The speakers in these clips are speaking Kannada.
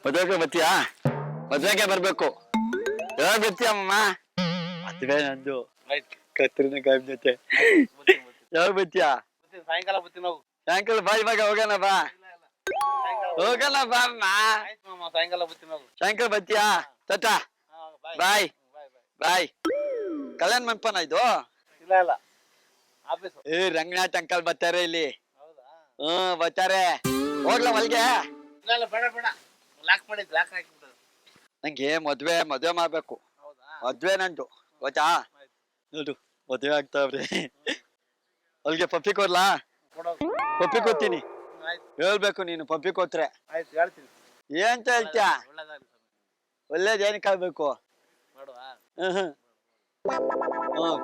ಮದ್ವೆಗೆ ಬರ್ತೀಯಾ? ಮದ್ವೆಗೆ ಬರ್ಬೇಕು. ಯಾವಾಗ ಬರ್ತೀಯಮ್ಮ? ಮದ್ವೆ ನಂದು ಕತ್ರಿನ ಗಾಯಬ್ ಜೊತೆ. ಯಾವಾಗ ಬರ್ತೀಯಾ? ಸಾಯಂಕಾಲ ಬರ್ತೀವಿ ನಾವು. ಸಾಯಂಕಾಲ ಬಾ, ಇವಾಗ ಹೋಗೋಣ ಬಾ. ಹೋಗೋಣ ಬಾ ಅಮ್ಮ. ಸಾಯಂಕಾಲ ಬರ್ತೀವಿ ನಾವು. ಸಾಯಂಕಾಲ ಬರ್ತೀಯಾ? ಟಾಟಾ ಬಾಯ್ ಬಾಯ್. ಕಲ್ಯಾಣ ಮಂಟಪನ ಇದು? ಇಲ್ಲ ಇಲ್ಲ, ಆಫೀಸ್. ರಂಗನಾಥ್ ಅಂಕಲ್ ಬರ್ತಾರೆ ಇಲ್ಲಿ. ಹೌದಾ? ಬರ್ತಾರೆ. ಹೋಗ್ಲಾ ಮಲ್ಗೆ? ಇಲ್ಲ ಬೇಡ ಬೇಡ, ಲಾಕ್ ಮಾಡಿದ್ ಲಾಕ್ ಹಾಕಿಬಿಟ್ಟದು. ನಂಗೆ ಮದ್ವೆ ಮಾಡ್ಬೇಕು. ಹೌದಾ? ಮದ್ವೆ ನಂದು ಗೊತ್ತಾ? ನೋಡು ಮದ್ವೆ ಆಗ್ತಾವ್ರಿ. ಅಲ್ಲಿಗೆ ಪಪ್ಪಿ ಕೊಡ್ಲಾ? ಪಪ್ಪಿ ಕೊಡ್ತೀನಿ. ಹೇಳ್ಬೇಕು ನೀನು ಪಪ್ಪಿ ಕೊಟ್ರೆ. ಆಯ್ತು ಹೇಳ್ತೀನಿ. ಏನ್ ಹೇಳ್ತೀಯ? ಒಳ್ಳೇದ್ ಏನಕ್ಕೆ ಆಗ್ಬೇಕು?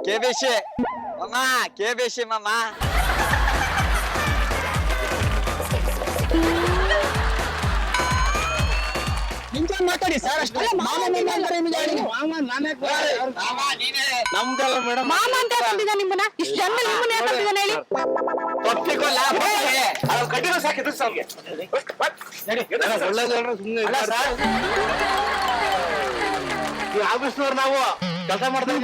KBC ಮಾಮ, KBC ಮಾಮ. ಮಾತಾಡಿ ಸರ್. ನಮ್ದೆಲ್ಲ ಮೇಡಮ್. ಮಾಮ ಅಂತ ಬಂದಿದ್ದ ನಿಮ್ಮನ್ನ ಇಷ್ಟು ಜನ ನಿಮ್ಮನ್ನ ಯಾಕೆ ಬಂದಿದ್ದಾನೆ ಹೇಳಿ? ಕಟ್ಟಿರೋ ಸಾಕಿದ್ರು ಸಾವ್ಗೆ. ಆಫೀಸ್ನವ್ರು ನಾವು ಕೆಲಸ ಮಾಡ್ತಾರೆ.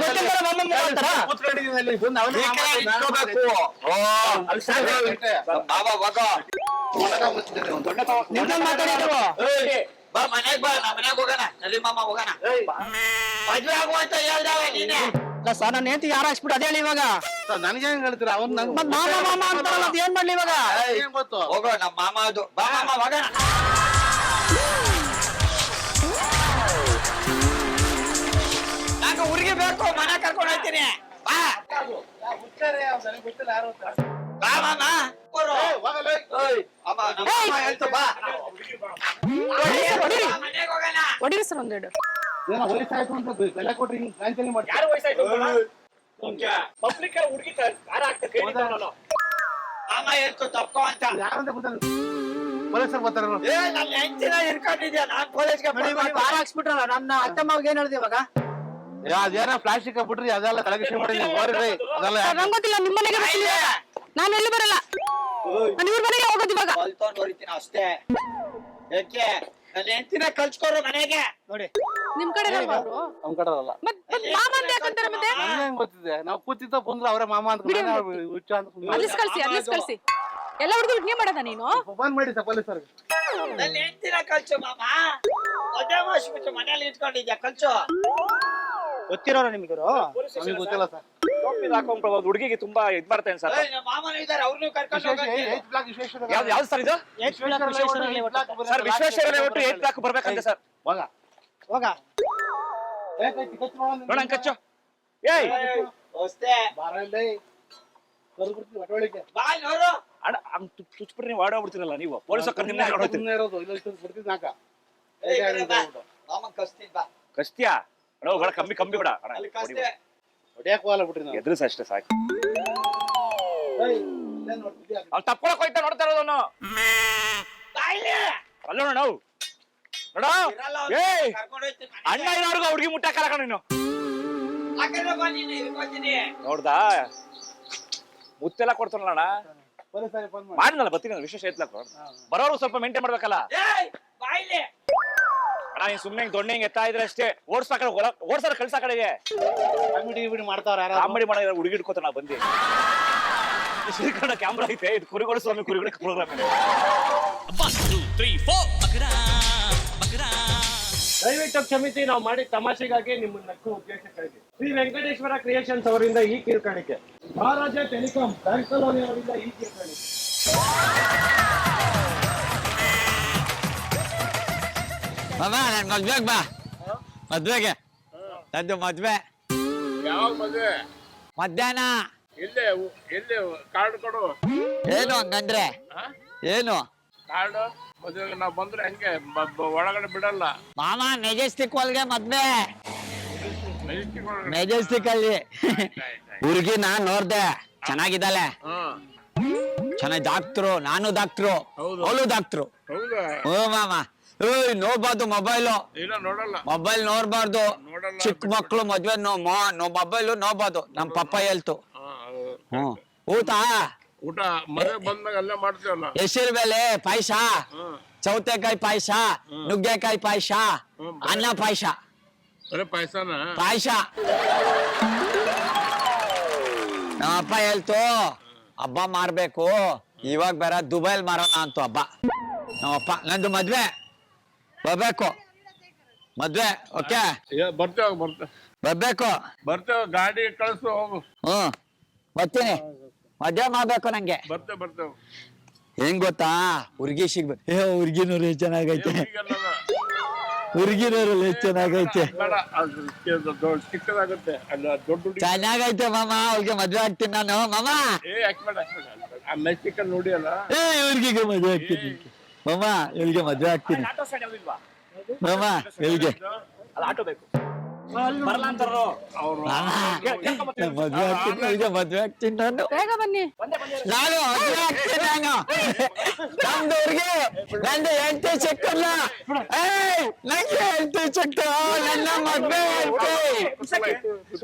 ಸರ್ ನನ್ನ ಹೆಂಡತಿ ಯಾರು ಹಾಕ್ಸ್ಬಿಟ್ಟು ಅದೇ ಹೇಳಿ ಇವಾಗ. ನನಗೆ ಹೆಂಗ್ ಹೇಳ್ತೀರ? ಅವ್ನು ಮಾಮ ಮಾಮ ಅಂತಾರಲ್ಲ, ಅದ್ ಏನ್ ಮಾಡ್ಲಿ ಇವಾಗ? ಗೊತ್ತು. ಹೋಗೋ ನಮ್ಮ ಮಾಮ ಅದು. ಬಾ ಮಾಮ ಹೋಗೋಣ. ನಂಗೆ ಊರಿಗೆ ಬೇಕು, ಮನೆ ಕರ್ಕೊಂಡು ಹೋಗ್ತೀನಿ. ಬಾ ಬಾ ಮಾಮ. ಹೊಡಿರಿ ಸರ್ ಒಂದೆರಡು. ಮಾಮ ಹೇಳ್ತು ತಪ್ಪೋ ಅಂತ. ಪೊಲೀಸರು ಬರ್ತಾರೆ. ನನ್ನ ಹೆಂಡತಿನ ಹಿಡ್ಕೊಂಡಿದ್ಯಾ? ನಾನ್ ಕಾಲೇಜ್ಗೆ ಹಾಕ್ಸ್ಬಿಟ್ರಲ್ಲ ನನ್ನ ಅತ್ತೆ ಮಾವಿಗೆ ಏನ್ ಹೇಳ್ದಿ ಇವಾಗ? ಅದೇನೋ ಪ್ಲಾಸ್ಟಿಕ್ ಬಿಟ್ರಿ, ಅದೆಲ್ಲ ತಲೆಗಿಸಿ ಮಾಡಿದ್ರಿ. ಅದೆಲ್ಲ ನಂಗೆ ಗೊತ್ತಿಲ್ಲ, ನಿಮ್ಮ ಮನೆಗೆ ಬರ್ತೀನಿ ಇವಾಗ. ನಾನು ಎಲ್ಲೂ ಬರಲ್ಲ, ನಾನು ಇವ್ರ ಮನೆಗೆ ಹೋಗೋದು ಇವಾಗ. ಕಲ್ತ್ಕೊಂಡು ಹೊರಿತೀನಿ ಅಷ್ಟೇ. ಯಾಕೆ ನನ್ನ ಹೆಂಡತಿನ ಕಳ್ಸ್ಕೊಡ್ರು ಮನೆಗೆ. ನೋಡಿ ನಿಮ್ ಕಡೆ ನಮ್ ಕಡೆ ಅಲ್ಲ. ಮಾಮ ಅಂತ ಯಾಕಂತಾರೆ ಮತ್ತೆ? ನಮ್ಗೆ ಹೆಂಗ್ ಗೊತ್ತಿದೆ? ನಾವು ಕೂತಿದ್ದ ಬಂದ್ರೆ ಅವರೇ ಮಾಮ ಅಂತ ಹುಚ್ಚ ಅಂತ ಅಲ್ಲಿಸ್ ಕಳ್ಸಿ. ಎಲ್ಲ ಹುಡುಗರು ನೀವ್ ಮಾಡದ ನೀನು? ಬಂದ್ ಮಾಡಿ ಪೊಲೀಸರಿಗೆ. ನನ್ನ ಹೆಂಡತಿನ ಕಳ್ಸು ಮಾಮ. ಮದುವೆ ಮಾಡಿಸ್ಬಿಟ್ಟು ಮನೇಲಿ ಇಟ್ಕೊಂಡಿದ್ಯಾ? ಕಳ್ಸು. ಗೊತ್ತಿರೋರ ನಿಮ್ಗೆ? ನಮಗೆ ಗೊತ್ತಿಲ್ಲ ಸರ್. ಹುಡುಗಿಗೆ ತುಂಬಾ ಇದ್ ಬರ್ತೇನೆ ಸರ್. ನಮ್ಮ ಮಾಮನ ಇದಾರೆ, ಅವ್ರನ್ನೂ ಕರ್ಕೊಂಡು ಹೋಗಕ್ಕೆ. ಯಾವ್ದು ಸರ್ ಇದು? ಸರ್ ವಿಶ್ವೇಶ್ವರ ಒಟ್ಟು 8 ಬ್ಲಾಕ್ ಬರ್ಬೇಕಂತೆ ಸರ್. ಹೋಗ ನೋಡ ಕಚ್ಚು. ಏಯ್ ಅಷ್ಟೇ. ಬಾ ನೋಡು. ಅಣ್ಣ ಹಂಗ್ ತುಚ್ಬಿಟ್ರೆ ನೀವು ಓಡೋಗ್ಬಿಡ್ತೀರಲ್ಲ ನೀವು. ಪೊಲೀಸ್ ಮಾಮನ್ ಕಸ್ತೀನಿ ಬಾ. ಕಸ್ತಿಯಾ? ಅಣ್ಣ ಬೇಡ, ಕಮ್ಮಿ ಬಿಡ ಅಣ್ಣ. ಅಲ್ಲಿ ಕಸ್ತೆ. ಎದುರಿಸ ಅಷ್ಟೇ ಸಾಕು. ಅವ್ನು ತಪ್ಕೊಳಕ್ ಹೋಯ್ತಾ ನೋಡ್ತಾ ಇರೋದನ್ನು. ಅಲ್ಲೋಣ ನಾವು ನೋಡ. ಏಯ್ ಅಣ್ಣ ಇರೋರ್ಗು ಹುಡುಗಿ ಮುಟ್ಟಾಕಲ್ಲ ಕಣ ನೀನು. ನೋಡ್ದಾ ಮುತ್ತೆಲ್ಲ ಕೊಡ್ತಾನಲ್ಲ ಅಣ್ಣ. ಮಾಡಿದ್ನಲ್ಲ ಬರ್ತೀನಿ ವಿಶೇಷ ಐತ್ಲಕ್ಕ. ಬರೋರು ಸ್ವಲ್ಪ ಮೇಂಟೈನ್ ಮಾಡ್ಬೇಕಲ್ಲ ಅಣ್ಣ. ನೀನ್ ಸುಮ್ನೆ ದೊಣ್ಣೆ ಹಿಂಗ್ ಎತ್ತಾ ಇದ್ರೆ ಅಷ್ಟೇ. ಓಡ್ಸಾರ ಕಳ್ಸ ಕಡೆಗೆ ಮಾಡ್ತಾರ. ಕಾಮಿಡಿ ಮಾಡೋ ಹುಡುಗಿ ಇಟ್ಕೋತ ನಾ ಬಂದಿ. ಶ್ರೀಕರಣ ಕ್ಯಾಮ್ರಾ ಐತೆ, ಇದು ಕುರಿಗಳು ಸ್ವಾಮಿ ಕುರಿಗಳ ಪ್ರೋಗ್ರಾಮ್ ಇದೆ. ದಯವಿಟ್ಟು ಕ್ಷಮಿಸಿ, ನಾವು ಮಾಡಿ ತಮಾಷೆಗಾಗಿ ನಿಮ್ಮನ್ನ ನಕ್ಕು ಉದ್ದೇಶಕ್ಕಾಗಿ. ಶ್ರೀ ವೆಂಕಟೇಶ್ವರ ಕ್ರಿಯೇಷನ್ಸ್ ಅವರಿಂದ ಈ ಕಿರುಕಾಣಿಕೆ, ಮಹಾರಾಜ ಟೆಲಿಕಾಂ ಬ್ಯಾಂಕ್ ಕಾಲೋನಿ ಅವರಿಂದ ಈ ಕಿರುಕಾಣಿಕೆ. ಮಾಮ ನನ್ ಮದ್ವೆಗ್ ಬಾ. ಮದ್ವೆಗೆ ನಂದು ಮದ್ವೆ. ಯಾವ ಮದುವೆ? ಮಧ್ಯಾಹ್ನ. ಇಲ್ಲೇ ಕಾರ್ಡ್ ಕೊಡು. ಏನು ಹಂಗಂದ್ರೆ? ಏನು ಕಾರ್ಡ್? ಮದುವೆಗೆ ನಾವ್ ಬಂದ್ರೆ ಹಂಗೆ ಒಳಗಡೆ ಬಿಡಲ್ಲ. ಮಾಮ ಮೆಜೆಸ್ಟಿಕ್ ಒಳಗೆ ಮದ್ವೆ. ಮೆಜೆಸ್ಟಿಕ್ ಅಲ್ಲಿ ಹುಡುಗಿ ನಾನ್ ನೋಡ್ದೆ, ಚೆನ್ನಾಗಿದ್ದಾಳೆ. ಚೆನ್ನಾಗಿ ಡಾಕ್ಟ್ರು, ನಾನು ಡಾಕ್ಟ್ರು, ಅವಳು ಡಾಕ್ಟ್ರು. ಓ ಮಾಮ ನೋಡ್ಬಾರ್ದು ಮೊಬೈಲು. ಮೊಬೈಲ್ ನೋಡ್ಬಾರ್ದು. ಚಿಕ್ಕ ಮಕ್ಳು ಮದ್ವೆ ಮೊಬೈಲ್ ನೋಡ್ಬಾರ್ದು. ನಮ್ ಪಪ್ಪ ಹೇಳ್ತು. ಊಟ ಊಟ ಮದುವೆ ಬಂದಾಗ ಅಲ್ಲೇ ಮಾಡ್ತೀವಲ್ಲ. ಹೆಸರು ಬೇಳೆ ಪಾಯಸ ಸೌತೆಕಾಯಿ ಪಾಯಸ, ನುಗ್ಗೆಕಾಯಿ ಪಾಯಸ, ಅನ್ನ ಪಾಯಸ, ಬರೀ ಪಾಯಸನ ಪಾಯಸ. ನಮ್ಮಪ್ಪ ಹೇಳ್ತು ಹಬ್ಬ ಮಾರ್ಬೇಕು, ಇವಾಗ ಬೇರೆ ದುಬೈಲ್ ಮಾರೋಣ ಅಂತು ಹಬ್ಬ. ನಮ್ಮಪ್ಪ ನಂದು ಮದ್ವೆ ಬರ್ಬೇಕು, ಮದ್ವೆ. ಓಕೆ ಬರ್ಬೇಕು. ಬರ್ತೇವೆ, ಗಾಡಿ ಕಳಿಸು ಹೋಗು. ಬರ್ತೀನಿ, ಮದ್ವೆ ಮಾಡ್ಬೇಕು ನಂಗೆ. ಬರ್ತೇವೆ ಹೆಂಗ್ ಗೊತ್ತಾ, ಹುರ್ಗಿ ಸಿಗ್ಬೇಕು. ಹುರ್ಗಿನವ್ರು ಎಷ್ಟು ಚೆನ್ನಾಗೈತೆ, ಹುರ್ಗಿನವ್ರಲ್ಲಿ ಎಷ್ಟು ಚೆನ್ನಾಗೈತೆ. ಬೇಡ, ಅದು ಚಿಕ್ಕದಾಗುತ್ತೆ, ಅಲ್ಲ ದೊಡ್ಡ ಚೆನ್ನಾಗೈತೆ ಮಾಮ, ಅವ್ರಿಗೆ ಮದ್ವೆ ಆಗ್ತೀನಿ ನಾನು ಮಾಮ. ಹಾಕ್ಬೇಡ ಆ ಮೆಕ್ಸಿಕನ್ ನೋಡಿ ಅಲ್ಲ, ಇವ್ರಿಗೆ ಮದ್ವೆ ಆಗ್ತೀನಿ ಮಾಮ, ಇವ್ರಿಗೆ ಮದ್ವೆ ಆಗ್ತೀನಿ ಆಟೋ ಸ್ಟ್ಯಾಂಡ್ ಯಾವ್ದಿಲ್ವಾ? ಮಾಮ. ಇವ್ರಿಗೆ ಅಲ್ಲ ಆಟೋ ಬೇಕು. ಬರಲ್ಲ ಅಂತಾರೋ ಅವ್ರು ಮದ್ವೆ ಆಗ್ತೀನಿ, ಇವ್ರಿಗೆ ಮದ್ವೆ ಆಗ್ತೀನಿ ನಾನು. ಬೇಗ ಬನ್ನಿ. ನಾನು ಮದ್ವೆ ಆಗ್ತೀನಿ ನಾನು. ನಮ್ದು ಹುಡ್ಗಿ, ನಂದು ಹೆಂಡತಿ ಸಿಕ್ಕಲ್ಲ. ನಂಗೆ ಹೆಂಡತಿ ಸಿಕ್ಕ, ನನ್ನ ಮದ್ವೆ ಆಗ್ತೀನಿ.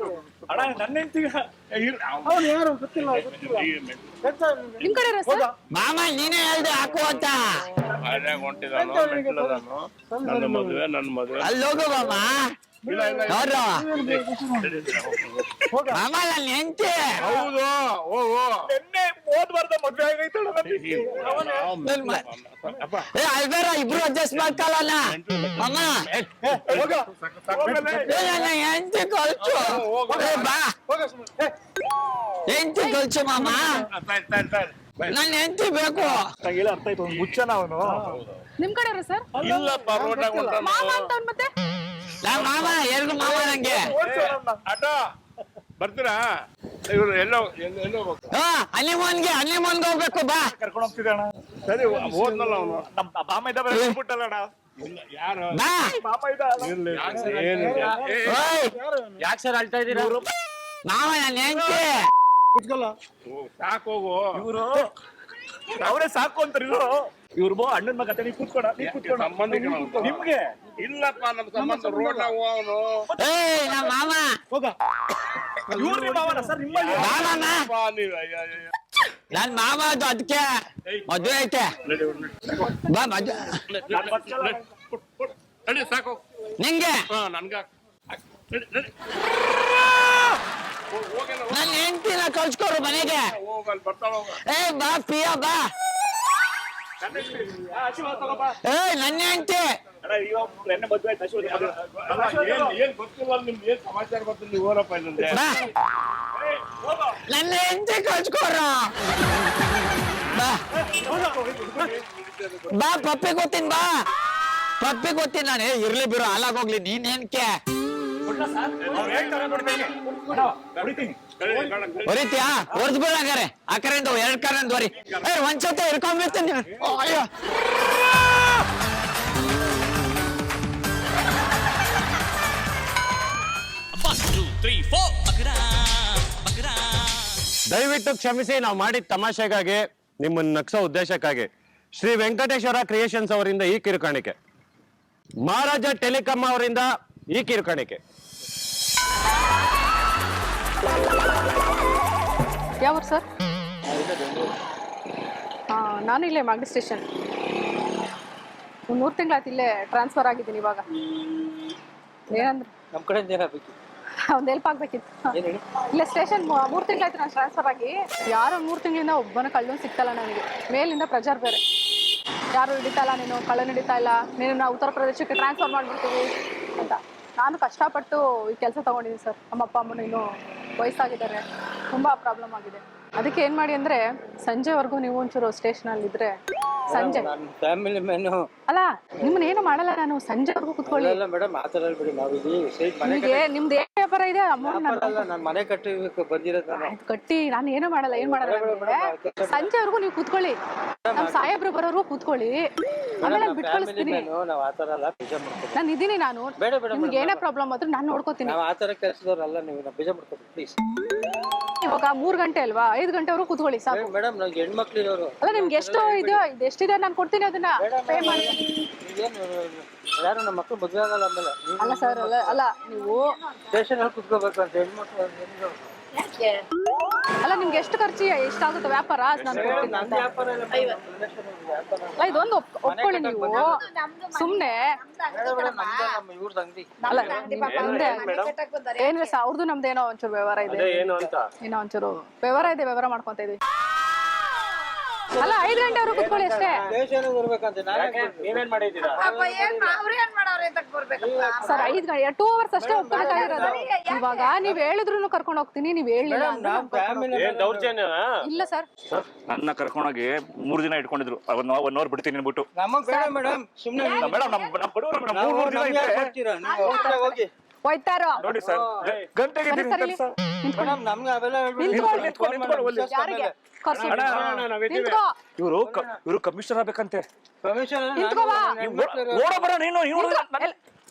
ಅಣ್ಣ ನನ್ನ ಹೆಂಡ್ತಿಗ ನಿಮ್ ಕಡೆ ಸರ್? ಮಾಮ ನೀನೇ ಹೇಳ್ದೆ ಹಾಕು ಅಂತ. ಹೊಂಟಿದಾನು, ನನ್ನ ಮದುವೆ ಅಲ್ಲಿ ಹೋಗು ಮಾಮ. ನೋಡ್ರ ಮಾಮ, ನನ್ನ ಹೆಂಡತಿ. ಹೌದು ಹೋಗು. ಓದ್ಬಾರ್ದ ಮದ್ವೆ ಆಗೈತಲ್ಲ ಅಲ್ಬೇರ ಇಬ್ರು ಅಡ್ಜಸ್ಟ್ ಮಾಡ್ಕೊಳ್ಳೋಣ ಮಾಮ. ನನ್ನ ಹೆಂಡತಿ ಕಳ್ಸು. ಬಾ ಹೆಂಡತಿ ಕಳ್ಸು ಮಾಮ, ನನ್ನ ಹೆಂಡತಿ ಬೇಕು. ಅರ್ಥ ಆಯ್ತು, ಮುಚ್ಚನ ಅವನು. ನಿಮ್ ಕಡೆ ಸರ್? ಇಲ್ಲಪ್ಪ, ರೋಡಾಗ ಮಾಮ ಅಂತ ಮತ್ತೆ ನಾ ಮಾಮ, ಎರಡು ಮಾಮ ನಂಗೆ. ಆಟೋ ಬರ್ತೀರಾ? ಇವ್ರು ಎಲ್ಲೋ ಹೋಗ್ಬೇಕು. ಹನಿಮೂನ್ಗೆ ಹೋಗ್ಬೇಕು. ಬಾ ಕರ್ಕೊಂಡು ಹೋಗ್ತಿದ್ದೆ ಅಣ್ಣ. ಸರಿ, ಹೋದ್ನಲ್ಲ ಅವನು. ನಮ್ಮ ಬಾಮ ಇದ್ದ ಬಿಟ್ಬಿಟ್ಟಲ್ಲ ಅಣ್ಣ. ಯಾರು ಬಾ. ಬಾಮ ಇದ್ದ ಯಾಕೆ ಸರ್ ಅಳ್ತಾ ಇದ್ದೀರಾ? ಮಾಮ ನನ್ನ ಹೆಂಡತಿ. ಸಾಕು ಹೋಗು. ಇವರು ಅವರೇ ಸಾಕು ಅಂತಾರೆ. ಇವ್ರು ಅಣ್ಣನ ಮಗ ನೀವು ಕೂತ್ಕೋಣ, ಸಂಬಂಧಿಕ ನಿಮ್ಗೆ ಇಲ್ಲಪ್ಪ, ನಮ್ ಸಂಬಂಧ ರೋಡ್ನಾಗ ಅವನು. ನಮ್ಮ ಮಾಮ. ಇವ್ರು ನಿಮ್ಮ ಅವನ ಸರ್, ನಿಮ್ಮ ನನ್ ಮಾಮ ಅದು, ಅದಕ್ಕೆ ಮದ್ವೆ ಐತೆ. ಬಾ ಮದ್ವೆ ನಡಿ, ಸಾಕು ನಿಂಗೆ. ನನ್ಗ ನನ್ನ ಹೆಂಡತಿನ ಕಳ್ಸ್ಕೊಡು ಮನೆಗೆ. ಹೋಗಲ್ಲಿ ಬರ್ತಾವ. ಬಾ ಪಿಯ ಬಾ. ನನ್ನ ಹೆಂಡತಿ. ಎಣ್ಣೆ ಮದ್ವೆ ಆಯ್ತು. ಏನ್ ಗೊತ್ತಿಲ್ಲ ನಿಮ್ಗೆ, ಏನ್ ಸಮಾಚಾರ ಗೊತ್ತಿಲ್ಲ, ನೀವು ಹೋರಪ್ಪ ಇನ್ನೊಂದೆ. ಬಾ ನನ್ನ ಹೆಂಡತಿ ಕಳ್ಸ್ಕೊಡ್ರ. ಬಾ ಬಾ, ಪಪ್ಪಿ ಗೊತ್ತೀನಿ. ಬಾ ಪಪ್ಪಿ ಗೊತ್ತೀನಿ ನಾನು. ಇರ್ಲಿ ಬಿಡು, ಹಾಲಾಗೋಗ್ಲಿ. ನೀನ್ ಏನ್ಕೆ ಹೊರಿತೀಯಾ? ಹೊರ್ದ್ ಬಿಡ ಹಂಗಾರೆ. ಆ ಕರೆಯಿಂದ 2 ಕರೆಂದು ಹೊರಿ. ಒಂದ್ಸತಿ ಹಿಡ್ಕೊಂಡ್ಬಿಡ್ತೀನಿ. ಅಯ್ಯೋ, ದಯವಿಟ್ಟು ಕ್ಷಮಿಸಿ, ನಾವು ಮಾಡಿದ ತಮಾಷೆಗಾಗಿ, ನಿಮ್ಮನ್ನ ನಗ್ಸೋ ಉದ್ದೇಶಕ್ಕಾಗಿ ಶ್ರೀ ವೆಂಕಟೇಶ್ವರ ಕ್ರಿಯೇಷನ್ಸ್ ಅವರಿಂದ ಈ ಕಿರುಕಾಣಿಕೆ, ಮಹಾರಾಜ ಟೆಲಿಕಾಂ ಅವರಿಂದ ಈ ಕಿರುಕಾಣಿಕೆ. ಯಾವ ಸರ್? ನಾನು ಇಲ್ಲೇ ಮಾಗಡಿ ಸ್ಟೇಷನ್. ಒಂದು 3 ತಿಂಗಳಾಯ್ತು ಇಲ್ಲೇ ಟ್ರಾನ್ಸ್ಫರ್ ಆಗಿದ್ದೀನಿ. ಇವಾಗ ಏನಂದ್ರೆ ನಮ್ ಕಡೆ ಏನಾಗಬೇಕು? ಒಂದು ಹೆಲ್ಪ್ ಆಗ್ಬೇಕಿತ್ತು. ಇಲ್ಲ ಸ್ಟೇಷನ್ 3 ತಿಂಗಳಾಯ್ತು ನಾನು ಟ್ರಾನ್ಸ್ಫರ್ ಆಗಿ. ಯಾರೋ 3 ತಿಂಗಳಿಂದ ಒಬ್ಬನ ಕಳ್ಳನು ಸಿಗ್ತಲ್ಲ ನನಗೆ. ಮೇಲಿಂದ ಪ್ರೆಜರ್ ಬೇರೆ, ಯಾರು ಹಿಡಿತಾ ಇಲ್ಲ, ನೀನು ಕಳ್ಳನ ಹಿಡಿತಾ ಇಲ್ಲ, ನೀನು ನಾವು ಉತ್ತರ ಪ್ರದೇಶಕ್ಕೆ ಟ್ರಾನ್ಸ್ಫರ್ ಮಾಡಿಬಿಡ್ತೀವಿ ಅಂತ. ನಾನು ಕಷ್ಟಪಟ್ಟು ಈ ಕೆಲಸ ತಗೊಂಡಿದ್ದೀನಿ ಸರ್. ನಮ್ಮ ಅಪ್ಪ ಅಮ್ಮನ ಇನ್ನೂ ವಯಸ್ಸಾಗಿದ್ದಾರೆ, ತುಂಬ ಪ್ರಾಬ್ಲಮ್ ಆಗಿದೆ. ಅದಕ್ಕೆ ಏನು ಮಾಡಿ ಅಂದರೆ, ಸಂಜೆವರೆಗೂ ನೀವು ಒಂಚೂರು ಸ್ಟೇಷನಲ್ಲಿ ಇದ್ರೆ ಸಂಜೆ ಫ್ಯಾಮಿಲಿ ಮೆನು ಅಲ್ಲ, ನಿಮ್ಮನ್ನ ಏನು ಮಾಡಲ್ಲ ನಾನು. ಸಂಜೆವರೆಗೂ ಕುತ್ಕೊಳ್ಳಿ ಮೇಡಮ್. ಆ ಥರ ಬಿಡಿ, ನಾವು ನಿಮಗೆ ನಿಮ್ದು ಏನು ವ್ಯಾಪಾರ ಇದೆ ಅಮೌಂಟ್ ನಾನು ಮನೆ ಕಟ್ಟಿ ಬಂದಿರೋದು. ಆಯ್ತು ಕಟ್ಟಿ, ನಾನು ಏನು ಮಾಡಲ್ಲ. ಏನು ಮಾಡಲ್ಲ ಅಂದ್ರೆ, ಸಂಜೆವರೆಗೂ ನೀವು ಕೂತ್ಕೊಳ್ಳಿ, ನಮ್ಮ ಸಾಹೇಬ್ರು ಬರೋರು ಕೂತ್ಕೊಳ್ಳಿ, ಆಮೇಲೆ ನಾನು ಬಿಟ್ಟು ಕಳಿಸ್ತೀನಿ. ನಾವು ಆ ಥರ ಅಲ್ಲ, ಬೇಜ ಮಾಡ್ಕೊತೀವಿ. ನಾನು ಇದೀನಿ. ನಾನು ಬೇಡ ಬೇಡ, ನಿಮ್ಗೆ ಏನೇ ಪ್ರಾಬ್ಲಮ್ ಆದ್ರೂ ನಾನು ನೋಡ್ಕೋತೀನಿ. ನಾವು ಆ ಥರ ಕೆಲಸದವ್ರಲ್ಲ, ನೀವು ಬೇಜ ಮಾಡ್ಕೊತೀವಿ ಪ್ಲೀಸ್. ಇವಾಗ 3 ಗಂಟೆ ಅಲ್ವಾ, 5 ಗಂಟೆವರೆಗೂ ಕೂತ್ಕೊಳ್ಳಿ ಸಾಕು. ಮೇಡಮ್, ನಾವು ಹೆಣ್ಮಕ್ಳಿರೋರು. ಅಲ್ಲ, ನಿಮ್ಗೆ ಎಷ್ಟು ಇದು ಎಷ್ಟಿದೆ ನಾನು ಕೊಡ್ತೀನಿ, ಅದನ್ನ ಪೇ ಮಾಡಿ. ಯಾರು ನಮ್ಮ ಮಕ್ಕಳು ಮದುವೆ ಆಗಲ್ಲ ಆಮೇಲೆ. ಅಲ್ಲ ಸರ್, ಅಲ್ಲ ನೀವು ಸ್ಟೇಷನ್ ಅಲ್ಲಿ ಕುತ್ಕೋಬೇಕು ಅಂತ ಹೆಣ್ಮಕ್ಳು. ಅಲ್ಲ ನಿಮ್ಗೆ ಎಷ್ಟು ಖರ್ಚು ಎಷ್ಟಾಗುತ್ತೆ ವ್ಯಾಪಾರ ಅದ್ ನಾನು ಕೊಡ್ತೀನಿ ಅಂತ. ಅಲ್ಲ ಇದೊಂದು ಒಪ್ಕೊಳ್ಳಿ ನೀವು ಸುಮ್ನೆ ಅಲ್ಲ ನಿಮ್ದೇ ಏನಿಲ್ಲ ಸರ್ ಅವ್ರದ್ದು ನಮ್ದು ಏನೋ ಒಂಚೂರು ವ್ಯವಹಾರ ಇದೆ ಏನು ಅಂತ ಏನೋ ಒಂಚೂರು ವ್ಯವಹಾರ ಇದೆ ವ್ಯವಹಾರ ಮಾಡ್ಕೊಂತ ಇದೀವಿ. ಅಲ್ಲ 5 ಗಂಟೆವರೆಗೂ ಕುತ್ಕೊಳ್ಳಿ ಅಷ್ಟೇ. ನೀವೇನ್ ಮಾಡಿದ್ದೀರಾ ಸರ್ 5 ಗಂಟೆ 2 ಅವರ್ಸ್ ಅಷ್ಟೇ ಒಪ್ಕೊಳಕ್ಕಾಗಿರೋದು. ಇವಾಗ ನೀವ್ ಹೇಳಿದ್ರು ಕರ್ಕೊಂಡು ಹೋಗ್ತೀನಿ, ನೀವ್ ಹೇಳಿಲ್ಲ ಏನ್ ದೌರ್ಜನ್ಯ? ಇಲ್ಲ ಸರ್. ನನ್ನ ಕರ್ಕೊಂಡೋಗಿ 3 ದಿನ ಇಟ್ಕೊಂಡಿದ್ರು. 1 ಅವರ್ ಬಿಡ್ತೀನಿ ಅನ್ಬಿಟ್ಟು. ಮೇಡಮ್ ಸುಮ್ಮನೆ ಮೇಡಮ್ ನಮ್ ಬಡವರು ಮೇಡಮ್ 3 ದಿನ ಇದ್ರೆ ಹೋಯ್ತಾರೋ ನೋಡಿ ಸರ್ ಗಂಟೆಗೆ ಯಾರಿಗೆ ಕರ್ಸು? ನಿಂತ್ಕೋ. ಇವರು ಕಮಿಷನರ್ ಆಗ್ಬೇಕಂತೆ. ನಿಂತ್ಕೋ ಬಾ. ನೋಡಬರ ನೀನು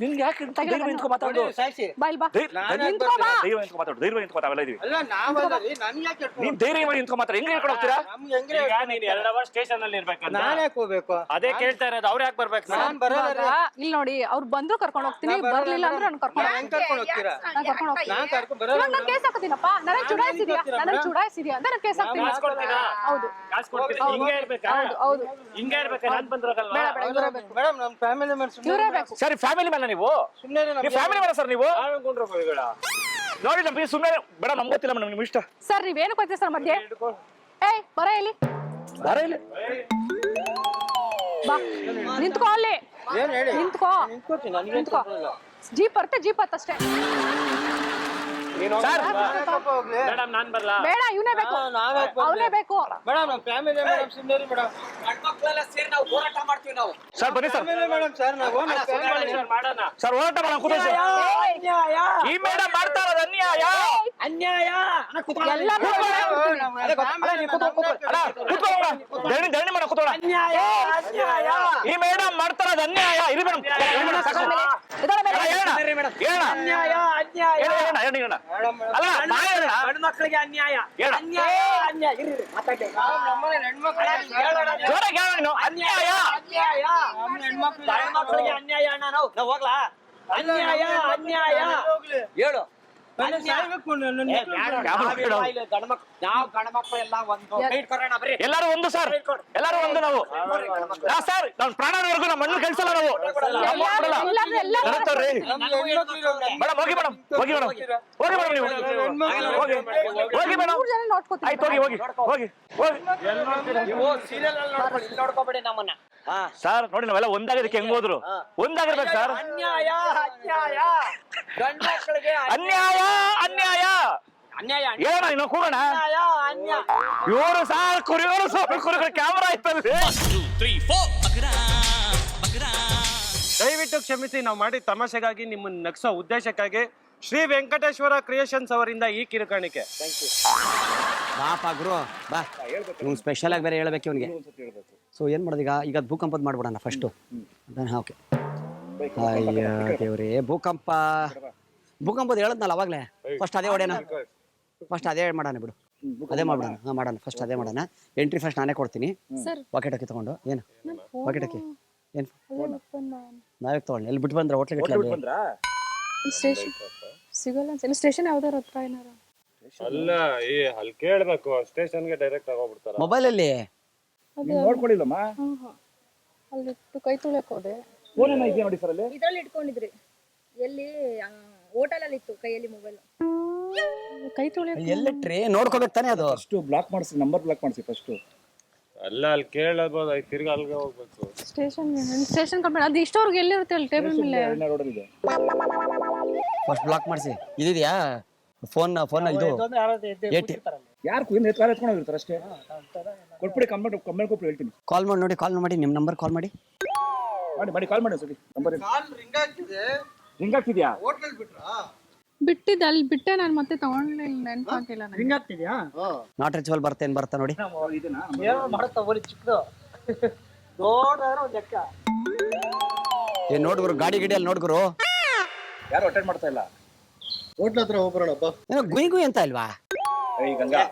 ನಿನ್ಗೆ ಯಾಕೆ ಧೈರ್ಯ ನಿಂತ್ಕೊ ಮಾತಾಡೋದು? ಬಾಯ್ ಬಾ. ನಿಂತ್ಕೋ ಬಾ. ಧೈರ್ಯ ನಿಂತ್ಕೊ ಮಾತಾಡೋದು. ಧೈರ್ಯ ನಿಂತ್ಕೊ ಮಾತಾವೆಲ್ಲ ಇದೀವಿ. ನೀನ್ ಧೈರ್ಯ ಮಾಡಿ ನಿಂತ್ಕೊ ಮಾತಾಡ. ಹೆಂಗ್ ಹೇಳ್ಕೊಂಡು ಹೋಗ್ತೀರಾ? ಈಗ ನೀನ್ 2 ಅವರ್ ಸ್ಟೇಷನ್ ಅಲ್ಲಿ ಇರ್ಬೇಕಂತ ಅದೇ ಕೇಳ್ತಾ ಇರೋದು. ಅವ್ರು ಯಾಕೆ ಬರ್ಬೇಕು? ಇಲ್ಲಿ ನೋಡಿ ಅವ್ರು ಬಂದ್ರು ಕರ್ಕೊಂಡು ಹೋಗ್ತೀನಿ, ಬರ್ಲಿಲ್ಲ ಅಂದ್ರೆ ನಾನು ಕರ್ಕೊಂಡು ನಾನು ಕೇಸ್ ಹಾಕತೀನಪ್ಪ. ನನಗೆ ಚುಡಾಯಿಸಿದ್ಯಾ ಅಂತ ನಾನು ಕೇಸ್ ಹಾಕ್ತೀನಿ. ಹೌದು ಕಾಸು ಕೊಡ್ತೀನಿ. ಹಿಂಗೆ ಇರ್ಬೇಕಾ? ಹೌದು ಹಿಂಗೆ ಇರ್ಬೇಕಾ? ನಾನ್ ಬಂದ್ರಲ್ಲ ಇವರೇ ಬೇಕು. ಸರಿ ಫ್ಯಾಮಿಲಿ ಮ್ಯಾನ ನೀವು ಫ್ಯಾಮಿಲಿ ಮ್ಯಾನ ಸರ್ ನೀವು ನೋಡಿ ನಮ್ಗೆ ಸುಮ್ಮನೆ ಬೇಡ. ನಮ್ಗೆ ಗೊತ್ತಿಲ್ಲ ಮೇಡಮ್ ನಿಮ್ ಇಷ್ಟ. ಸರ್ ನೀವೇನು ಕೊಡ್ತೀರಿ ಸರ್ ಮಧ್ಯೆ? ಏಯ್ ಬರ ಇಲ್ಲಿ ಬಾ. ನಿಂತ್ಕೋ ಅಲ್ಲಿ. ನಿಂತ್ಕೋ ಜೀಪ್ ಬರುತ್ತೆ, ಜೀಪ್ ಹತ್ತಷ್ಟೇ. ಮೇಡಮ್ ನಾನ್ ಬರ್ಲಾ? ಬೇಡ ಇವನೇ ಬೇಕು, ಅವನೇ ಬೇಕು. ಸರ್ ಬನ್ನಿ ಸರ್. ಸರ್ ಹೋರಾಟ ಮಾಡೋಣ ಕೂತ್ಕೊಳ್ಳಿ ಸರ್. ಈ ಮೇಡಮ್ ಮಾಡ್ತಾ ಇರೋದು ಅನ್ಯಾಯ. ಎಲ್ಲ ಧರಣಿ ಮಾಡ ಕೂತ್ಕೊಳ್ಳೋಣ. ಈ ಮೇಡಮ್ ಮಾಡ್ತಾ ಇರೋದು ಅನ್ಯಾಯ. ಇರಿ ಮೇಡಮ್ ಮಕ್ಕಳಿಗೆ ಅನ್ಯಾಯ ಮಕ್ಕಳಿಗೆ ಅನ್ಯಾಯ ನಾವು ಹೋಗ್ಲಾ? ಅನ್ಯಾಯ ಅನ್ಯಾಯ ಹೇಳು. ನಾವು ಗಣಮಕ್ಳು ಎಲ್ಲ ಒಂದು ಎಲ್ಲರೂ ಒಂದು ಸರ್. ಎಲ್ಲರೂ ಒಂದು ನಾವು ಸರ್. ನಾವು ಪ್ರಾಣವರೆಗೂ ನಮ್ಮ ಮಣ್ಣು ಕಳ್ಸಲ್ಲ ನಾವು. ಮೇಡಮ್ ಹೋಗಿ ಮೇಡಮ್ ಹೋಗಿ ಮೇಡಮ್ ಹೋಗಿ ಮೇಡಮ್ ನೀವು ಹೋಗಿ ಮೇಡಮ್. ಆಯ್ತು ಹೋಗಿ ಹೋಗಿ ಹೋಗಿ ಹೋಗಿ. ನೋಡ್ಕೋಬೇಡಿ ನಮ್ಮನ್ನ ಸರ್. ನೋಡಿ ನಾವೆಲ್ಲ ಒಂದಾಗಿದ್ದಕ್ಕೆ ಹೆಂಗ್ ಹೋದ್ರು ಒಂದಾಗಿರ್ಬೇಕು ಸರ್. ಅನ್ಯಾಯ ಅನ್ಯಾಯ ಗಂಡ್ಮಕ್ಳಿಗೆ ಅನ್ಯಾಯ ಅನ್ಯಾಯ ಅನ್ಯಾಯ ಹೇಳೋಣ ಇನ್ನು ಕೂಗೋಣ. ಇವರು ಸಾರ್ ಕುರಿಯೋರು ಕುರಿಗಳ ಕ್ಯಾಮರಾ ಇತ್ತಲ್ಲಿ. ದಯವಿಟ್ಟು ಕ್ಷಮಿಸಿ, ನಾವು ಮಾಡಿದ ತಮಾಷೆಗಾಗಿ ನಿಮ್ಮನ್ನ ನಗ್ಸೋ ಉದ್ದೇಶಕ್ಕಾಗಿ ಶ್ರೀ ವೆಂಕಟೇಶ್ವರ ಕ್ರಿಯೇಷನ್ಸ್ ಅವರಿಂದ ಈ ಕಿರುಕಾಣಿಕೆ. ಬಾಪ ಗುರು ಬಾ. ನೀವು ಸ್ಪೆಷಲ್ ಆಗಿ ಬೇರೆ ಹೇಳ್ಬೇಕು ಇವನಿಗೆ. ಸೊ ಏನ್ ಮಾಡೋದು ಈಗ ಭೂಕಂಪದ ಮಾಡ್ಬಿಡೋಣ ಫಸ್ಟು. ಓಕೆ. ಅಯ್ಯ ದೇವ್ರೇ, ಭೂಕಂಪದ ಹೇಳದ್ನಲ್ಲ ಅವಾಗ್ಲೇ. ಫಸ್ಟ್ ಅದೇ ಹೊಡೆಯೋಣ. ಫಸ್ಟ್ ಅದೇ ಮಾಡೋಣ ಬಿಡು. ಅದೇ ಮಾಡೋಣ. ಮಾಡೋಣ ಫಸ್ಟ್ ಅದೇ ಮಾಡೋಣ. ಎಂಟ್ರಿ ಫಸ್ಟ್ ನಾನೇ ಕೊಡ್ತೀನಿ. ವಾಕೆಟಕ್ಕೆ ತಗೊಂಡು ಏನು ವಾಕೆಟಕ್ಕೆ ಏನು ನಾವೇ ತಗೊಂಡು ಎಲ್ಲಿ ಬಿಟ್ಟು ಬಂದ್ರೆ ಹೋಟ್ಲಿಗೆ ಸಿಗಲ್ಲ. ಸ್ಟೇಷನ್ ಯಾವ್ದಾರ ಹತ್ರ ಏನಾರ ಅಲ್ಲ ಅಲ್ಲಿ ಕೇಳ್ಬೇಕು. ಸ್ಟೇಷನ್ಗೆ ಡೈರೆಕ್ಟ್ ಆಗೋಗ್ಬಿಡ್ತಾರ. ಮೊಬೈಲಲ್ಲಿ ನೋಡ್ಕೊಂಡಿಲ್ಲಮ್ಮ. ಅಲ್ಲಿಟ್ಟು ಕೈ ತೊಳೆಯಕ್ ಹೋದೆ. ನೋಡಿ ಸರ್ ಅಲ್ಲಿ ಇದ್ರಲ್ಲಿ ಇಟ್ಕೊಂಡಿದ್ರಿ. ಎಲ್ಲಿ ಹೋಟೆಲ್ ಅಲ್ಲಿ ಇತ್ತು ಕೈಯಲ್ಲಿ ಮೊಬೈಲ್. ಕೈ ತೊಳೆಯಕ್ ಎಲ್ಲಿಟ್ರಿ ನೋಡ್ಕೋಬೇಕು ತಾನೆ. ಅದು ಫಸ್ಟ್ ಬ್ಲಾಕ್ ಮಾಡಿಸಿ, ನಂಬರ್ ಬ್ಲಾಕ್ ಮಾಡಿಸಿ ಫಸ್ಟ್. ಅಲ್ಲ ಅಲ್ಲಿ ಕೇಳಬಹುದು. ತಿರ್ಗಿ ಅಲ್ಲಿಗೆ ಹೋಗ್ಬೇಕು. ಸ್ಟೇಷನ್ ಕಂಪ್ಲೇಂಟ್ ಅದು ಇಷ್ಟವ್ರಿಗೆ ಎಲ್ಲಿರುತ್ತೆ ಅಲ್ಲಿ ಟೇಬಲ್ ಮೇಲೆ. ಫಸ್ಟ್ ಬ್ಲಾಕ್ ಮಾಡಿಸಿ. ಇದೆಯಾ ಫೋನ್ ಇದು ಯಾರು ಎತ್ಕೊಂಡಿರ್ತಾರೆ ಅಷ್ಟೇ. ಕೊಟ್ಬಿಡಿ ಕಂಪ್ಲೇಂಟ್ ಕೊಟ್ಟು ಹೇಳ್ತೀನಿ. ಕಾಲ್ ಮಾಡಿ ನೋಡಿ. ಕಾಲ್ ಮಾಡಿ ನಿಮ್ಮ ನಂಬರ್ ಕಾಲ್ ಮಾಡಿ ಮಾಡಿ ಕಾಲ್ ಮಾಡಿ ಸರಿ. ನಂಬರ್ ರಿಂಗ್ ಆಗ್ತಿದ್ಯಾ? ಬಿಟ್ಟಿದ್ದೆ ಅಲ್ಲಿ ಬಿಟ್ಟೆ ನಾನು ಮತ್ತೆ ತಗೊಂಡ್ಲಿಲ್ಲ. ನೆನಪಾಗಿಲ್ಲ ನನಗೆ. ನಾಟ್ ರೀಚಬಲ್ ಬರ್ತೇನ್ ಬರ್ತಾ ನೋಡಿ. ಏನ್ ನೋಡ್ಗುರು ಗಾಡಿ ಗಿಡಿಯಲ್ಲಿ ನೋಡ್ಗುರು ಯಾರು ಅಟೆಂಡ್ ಮಾಡ್ತಾ ಇಲ್ಲ. ಹೋಟ್ಲ ಹತ್ರ ಹೋಗ್ಬರೋಣಪ್ಪ. ಏನೋ ಗುಯ್ ಗುಯ್ ಅಂತ ಇಲ್ವಾ?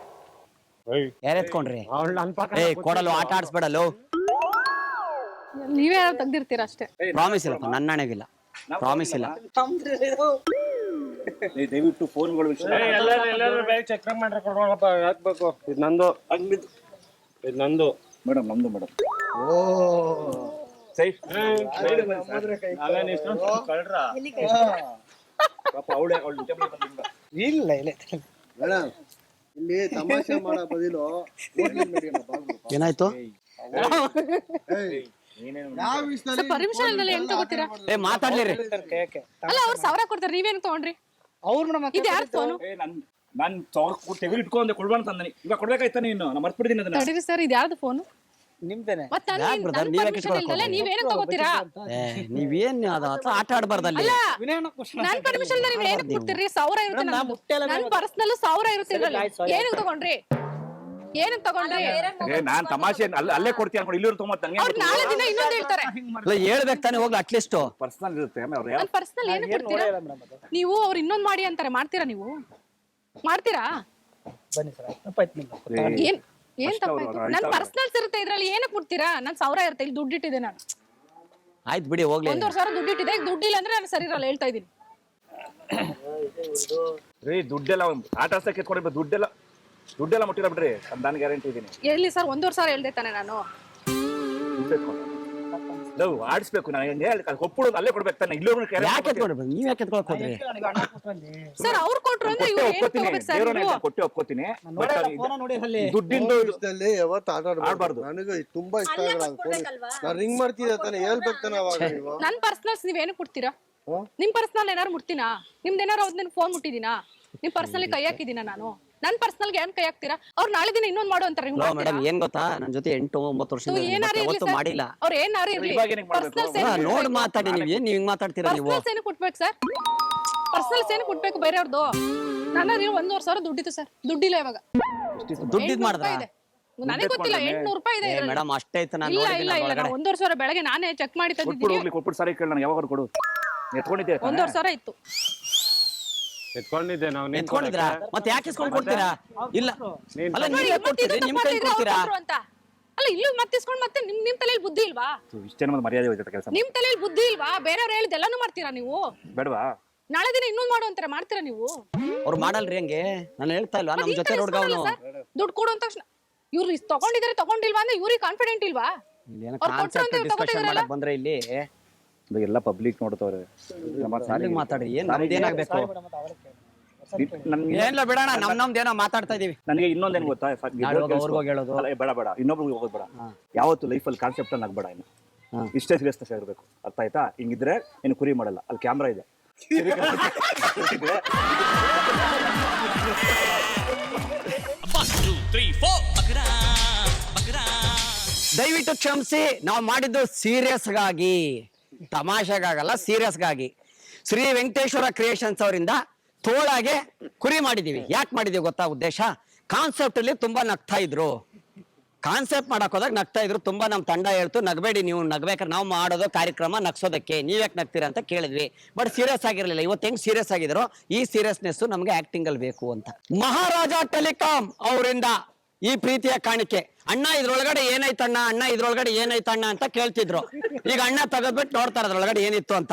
ಯಾರು ಎತ್ಕೊಂಡ್ರಿ? ಕೊಡಲು ಆಟ ಆಡಿಸ್ಬೇಡಲು. ನೀವೇ ಯಾರು ತೆಗ್ದಿರ್ತೀರ ಅಷ್ಟೇ. ಪ್ರಾಮಿಸ್ ಇಲ್ಲಪ್ಪ, ನನ್ನ ಹಣೆಗಿಲ್ಲ. ಪ್ರಾಮಿಸ್ ಇಲ್ಲ. ದಯವಿಟ್ಟು ಫೋನ್ಗಳು ಚೆಕ್ ಮಾಡ್ರೆ ಕೊಡೋಣಪ್ಪ, ಹಾಕ್ಬೇಕು. ಇದು ನಂದು, ಇದು ನಂದು. ಮೇಡಮ್ ನಮ್ದು ಮೇಡಮ್. ಓ ಸೈ ಇಲ್ಲ ಇಲ್ಲ ಮೇಡಮ್, ಇಲ್ಲಿ ತಮಾಷೆ ಮಾಡೋ ಬದಲು ಏನಾಯ್ತು? ಯಾವ ವಿಷಯದಲ್ಲಿ ಪರ್ಮಿಷನ್ ಇಲ್ದಲೆ ಹೆಂಗ್ ತಗೋತೀರಾ? ಮಾತಾಡ್ಲಿರಿ. ಅಲ್ಲ ಅವ್ರು 1000 ಕೊಡ್ತಾರೆ, ನೀವೇನು ತಗೊಂಡ್ರಿ? ಇದು ಯಾರ ಫೋನು? ನಾನು ತೆಗೆದು ಇಟ್ಕೊಂಡೆ ಕೊಡ್ಬಾರ್ದು ತಂದನಿ. ಇವಾಗ ಕೊಡ್ಬೇಕಾಯ್ತಾನೆ ಇನ್ನು ನಾನು ಮರ್ತ್ಬಿಡ್ತೀನಿ ಅದನ್ನ. ತಡೀರಿ ಸರ್, ಇದು ಯಾರ್ದು ಫೋನು? ನಿಮ್ದೇನೆ. ಮತ್ತೆ ಯಾಕ್ brother, ನೀವ್ ಯಾಕೆ ಇಟ್ಕೊಳಕ್ ನೀವೇನು ತಗೋತೀರಾ? ನೀವೇನ್ ಆಟ ಆಡ್ಬಾರ್ದಲ್ಲಿ. ನನ್ ಪರ್ಮಿಷನ್ ಇಲ್ದೆ ನೀವ್ ಏನಕ್ಕೆ ಕೊಡ್ತೀರಿ? 1000 ಇರುತ್ತೆ ನನ್ ಪರ್ಸನಲ್ 1000 ಇರುತ್ತೆ ಇದ್ರಲ್ಲಿ. ಏನಕ್ಕೆ ತಗೊಂಡ್ರಿ? ಏನಕ್ಕೆ ತಗೊಂಡ್ರಿ? ನಾನ್ ತಮಾಷೆ ಅಲ್ಲೇ ಕೊಡ್ತೀನಿ ಅನ್ಕೊಂಡು ಇಲ್ಲಿ ತೊಗೊಂಬತ್ತು ನಂಗೆ ಅವ್ರು ನಾಳೆ ದಿನ ಇನ್ನೊಂದು ಹೇಳ್ತಾರೆ. ಹೇಳ್ಬೇಕು ತಾನೆ ಹೋಗ್ಲಿ ಅಟ್ಲೀಸ್ಟ್. ಪರ್ಸನಲ್ ಇರುತ್ತೆ. ನನ್ ಪರ್ಸನಲ್ ಏನು ಕೊಡ್ತೀರಾ ನೀವು? ಅವ್ರು ಇನ್ನೊಂದ್ ಮಾಡಿ ಅಂತಾರೆ, ಮಾಡ್ತೀರಾ ನೀವು? ಮಾಡ್ತೀರಾ? ಬನ್ನಿ ಸರ್, ತಪ್ಪಾಯ್ತು ನಿಮ್ದು. ಏನ್ ತಪ್ಪಾಯ್ತು? ನನ್ ಪರ್ಸನಲ್ಸ್ ಇರುತ್ತೆ ಇದ್ರಲ್ಲಿ, ಏನಕ್ಕೆ ಕೊಡ್ತೀರಾ? ನನ್ 1000 ಇರುತ್ತೆ, ಇಲ್ಲಿ ದುಡ್ಡು ಇಟ್ಟಿದೆ ನಾನು. ಆಯ್ತು ಬಿಡಿ ಹೋಗ್ಲಿ. 1,500 ದುಡ್ಡು ಇಟ್ಟಿದೆ, ಈಗ ದುಡ್ಡಿಲ್ಲ ಅಂದ್ರೆ ನಾನು ಸರಿ ಇರಲ್ಲ, ಹೇಳ್ತಾ ಇದೀನಿ. ರೀ ದುಡ್ಡೆಲ್ಲ ಆಟ ಆಡ್ಸಕ್ಕೆ ಎತ್ಕೊಂಡಿರ್ಬೇಕು. ದುಡ್ಡೆಲ್ಲ ಮುಟ್ಟಿಲ್ಲ ಬಿಡ್ರಿ, ನಾನು ಗ್ಯಾರಂಟಿ ಇದೀನಿ. ಎಲ್ಲಿ ಸರ್ 1,500 ಹೇಳ್ದೆ ತಾನೆ ನಾನು. ನಾವು ಆಡಿಸ್ಬೇಕು, ನಾನು ಕೊಟ್ಬಿಡೋದು ಅಲ್ಲೇ ಕೊಡ್ಬೇಕು ತಾನೆ. ಇಲ್ಲೂ ಯಾಕೆ ಎತ್ಕೊಂಡ್ರಿ? ನೀವ್ ಯಾಕೆ ಎತ್ಕೊಳಕ್ ಹೋದ್ರಿ? ಸರ್ ಅವ್ರು ಕೊಟ್ರು ಅಂದ್ರೆ ಇವ್ರು ಏನ್ ತಗೋಬೇಕು ಸರ್? ಕೊಟ್ಟೆ ಒಪ್ಕೋತೀನಿ. ದುಡ್ಡಿಂದ ವಿಷಯದಲ್ಲಿ ಯಾವತ್ತು ಆಟ ಆಡ್ಬಾರ್ದು. ನನಗೆ ತುಂಬಾ ಇಷ್ಟ ಆಗಲ್ಲ ಫೋನ್. ನಾನು ರಿಂಗ್ ಮಾಡ್ತಿದ್ದೆ ತಾನೆ, ಹೇಳ್ಬೇಕು ತಾನೆ ಅವಾಗ ನೀವು. ನನ್ ಪರ್ಸನಲ್ಸ್ ನೀವೇನು ಕೊಡ್ತೀರಾ? ನಿಮ್ ಪರ್ಸನಲ್ ಏನಾರು ಮುಟ್ತೀನಾ? ನಿಮ್ದೇನಾರು ಅವ್ರು ನನ್ ಫೋನ್ ಮುಟ್ಟಿದೀನಾ? ನಿಮ್ ಪರ್ಸನಲ್ ಕೈ ಹಾಕಿದೀನ ನಾನು? ನನ್ ಪರ್ಸನಲ್ಗೆ ಏನ್ ಕೈ ಹಾಕ್ತೀರಾ? ಅವ್ರು ನಾಳೆ ದಿನ ಇನ್ನೊಂದ್ ಮಾಡು ಅಂತಾರೆ. ಮೇಡಮ್ ಏನ್ ಗೊತ್ತಾ, ನನ್ ಜೊತೆ 8-9 ವರ್ಷ ಮಾಡಿಲ್ಲ. ಅವ್ರು ಏನಾರು ಇರ್ಲಿ, ನೋಡ್ ಮಾತಾಡಿ. ನೀವ್ ಏನ್ ಹಿಂಗ್ ಮಾತಾಡ್ತೀರಾ ನೀವು? ಪರ್ಸನಲ್ಸ್ ಏನು ಕೊಟ್ಬೇಕು ಸರ್? ಪರ್ಸನಲ್ಸ್ ಏನು ಕೊಟ್ಬೇಕು ಬೇರೆಯವ್ರದ್ದು? ನನ್ನ 1,500 ದುಡ್ಡಿತ್ತು ಸರ್, ದುಡ್ಡಿಲ್ಲ ಇವಾಗ. ದುಡ್ಡಿದ್ ಮಾಡಿದ್ರ? ನನಗೆ ಗೊತ್ತಿಲ್ಲ, 800 ರೂಪಾಯಿ ಇದೆ. ಮೇಡಮ್ ಅಷ್ಟೇ ಐತೆ. ನಾನು ಇಲ್ಲ 1,500 ಬೆಳಗ್ಗೆ ನಾನೇ ಚೆಕ್ ಮಾಡಿ ತಂದಿದ್ದೀನಿ. ಕೊಟ್ಬಿಟ್ಟು ಸರಿ ಕೇಳಿ, ನಾನು ಯಾವಾಗ ಕೊಡು ಎತ್ಕೊಂಡಿದ್ದೆ. 1,500 ಇತ್ತು. ಎತ್ಕೊಂಡಿದ್ದೆ ನಾವು. ಎತ್ಕೊಂಡಿದ್ರಾ? ಮತ್ತೆ ಯಾಕೆ ಇಸ್ಕೊಂಡ್ ಕೊಡ್ತೀರಾ? ಇಲ್ಲ ಅಲ್ಲ, ನೀವೇ ಕೊಡ್ತೀರಿ, ನಿಮ್ ಕೈ ಕೊಡ್ತೀರಾ ಅಂತ. ಅಲ್ಲ ಇಲ್ಲೂ ಮತ್ತೆ ಇಸ್ಕೊಂಡ್ ಮತ್ತೆ ನಿಮ್ ತಲೆಯಲ್ಲಿ ಬುದ್ಧಿ ಇಲ್ವಾ? ಇಷ್ಟೇನ ಮರ್ಯಾದೆ ಹೋಯ್ತದೆ ಕೆಲಸ. ನಿಮ್ ತಲೆಯಲ್ಲಿ ಬುದ್ಧಿ ಇಲ್ವಾ? ಬೇರೆಯವ್ರು ಹೇಳಿದ್ದೆಲ್ಲಾನು ಮಾಡ್ತೀರಾ ನೀವು? ಬೇಡವಾ? ನಾಳೆ ದಿನ ಇನ್ನೊಂದ್ ಮಾಡು ಅಂತಾರೆ, ಮಾಡ್ತೀರಾ ನೀವು? ಅವ್ರು ಮಾಡಲ್ರಿ ಹಂಗೆ. ನಾನು ಹೇಳ್ತಾ ಇಲ್ವಾ, ನಮ್ ಜೊತೆ ಹುಡುಗ ಅವನು ದುಡ್ಡು ಕೊಡು ಅಂತ ತಕ್ಷಣ ಇವ್ರು ತಗೊಂಡಿದ್ರೆ ತಗೊಂಡಿಲ್ವಾ ಅಂದ್ರೆ ಇವ್ರಿಗೆ ಕಾನ್ಫಿಡೆಂಟ್ ಇಲ್ವಾ? ಡಿಸ್ಕಷನ್ ಮಾಡಕ್ ಬಂದ್ರೆ ಇಲ್ಲಿ ಎಲ್ಲ ಪಬ್ಲಿಕ್ ನೋಡ್ತವ್ರೆ. ಮಾತಾಡ್ರಿ. ಏನ್ ನಮ್ದೇನಾಗ್ಬೇಕು? ಏನಿಲ್ಲ ಬಿಡೋಣ, ನಮ್ದೇನೋ ಮಾತಾಡ್ತಾ ಇದೀವಿ. ನನಗೆ ಇನ್ನೊಂದೇನು ಗೊತ್ತಾ, ಹೇಳೋದು ಬೇಡ ಇನ್ನೊಬ್ರಿಗೆ ಹೋಗೋದು ಬೇಡ. ಯಾವತ್ತು ಲೈಫಲ್ಲಿ ಕಾನ್ಸೆಪ್ಟ್ ಅನ್ನ ಆಗ್ಬೇಡ. ಇನ್ನು ಇಷ್ಟೇ ಸೀರಿಯಸ್ನೆಸ್ ಇರಬೇಕು, ಅರ್ಥ ಆಯ್ತಾ? ಹಿಂಗಿದ್ರೆ ಏನು ಕುರಿ ಮಾಡಲ್ಲ, ಅಲ್ಲಿ ಕ್ಯಾಮ್ರಾ ಇದೆ. ದಯವಿಟ್ಟು ಕ್ಷಮಿಸಿ, ನಾವು ಮಾಡಿದ್ದು ಸೀರಿಯಸ್ಗಾಗಿ, ತಮಾಷೆಗಾಗಲ್ಲ, ಸೀರಿಯಸ್ಗಾಗಿ. ಶ್ರೀ ವೆಂಕಟೇಶ್ವರ ಕ್ರಿಯೇಷನ್ಸ್ ಅವರಿಂದ ತೋಳಾಗೆ ಕುರಿ ಮಾಡಿದೀವಿ. ಯಾಕೆ ಮಾಡಿದೀವಿ ಗೊತ್ತಾ ಉದ್ದೇಶ? ಕಾನ್ಸೆಪ್ಟ್ ಅಲ್ಲಿ ತುಂಬಾ ನಗ್ತಾ ಇದ್ರು. ಕಾನ್ಸೆಪ್ಟ್ ಮಾಡಕ್ ಹೋದಾಗ ನಗ್ತಾ ಇದ್ರು. ತುಂಬಾ ನಮ್ ತಂಡ ಹೇಳ್ತು, ನಗಬೇಡಿ ನೀವು, ನಗ್ಬೇಕಾದ್ರೆ ನಾವು ಮಾಡೋದು ಕಾರ್ಯಕ್ರಮ ನಗ್ಸೋದಕ್ಕೆ, ನೀವ್ ಯಾಕೆ ನಗ್ತೀರಾ ಅಂತ ಕೇಳಿದ್ವಿ. ಬಟ್ ಸೀರಿಯಸ್ ಆಗಿರ್ಲಿಲ್ಲ. ಇವತ್ತು ಹೆಂಗ್ ಸೀರಿಯಸ್ ಆಗಿದ್ರು, ಈ ಸೀರಿಯಸ್ನೆಸ್ ನಮ್ಗೆ ಆಕ್ಟಿಂಗ್ ಅಲ್ಲಿ ಬೇಕು ಅಂತ ಮಹಾರಾಜ ಟೆಲಿಕಾಂ ಅವರಿಂದ ಈ ಪ್ರೀತಿಯ ಕಾಣಿಕೆ. ಅಣ್ಣ ಇದ್ರೊಳಗಡೆ ಏನಾಯ್ತಣ್ಣ, ಅಣ್ಣ ಇದ್ರೊಳಗಡೆ ಏನಾಯ್ತಣ್ಣ ಅಂತ ಕೇಳ್ತಿದ್ರು. ಈಗ ಅಣ್ಣ ತೆಗೆದ್ಬಿಟ್ಟು ನೋಡ್ತಾರೆ ಅದ್ರೊಳಗಡೆ ಏನಿತ್ತು ಅಂತ.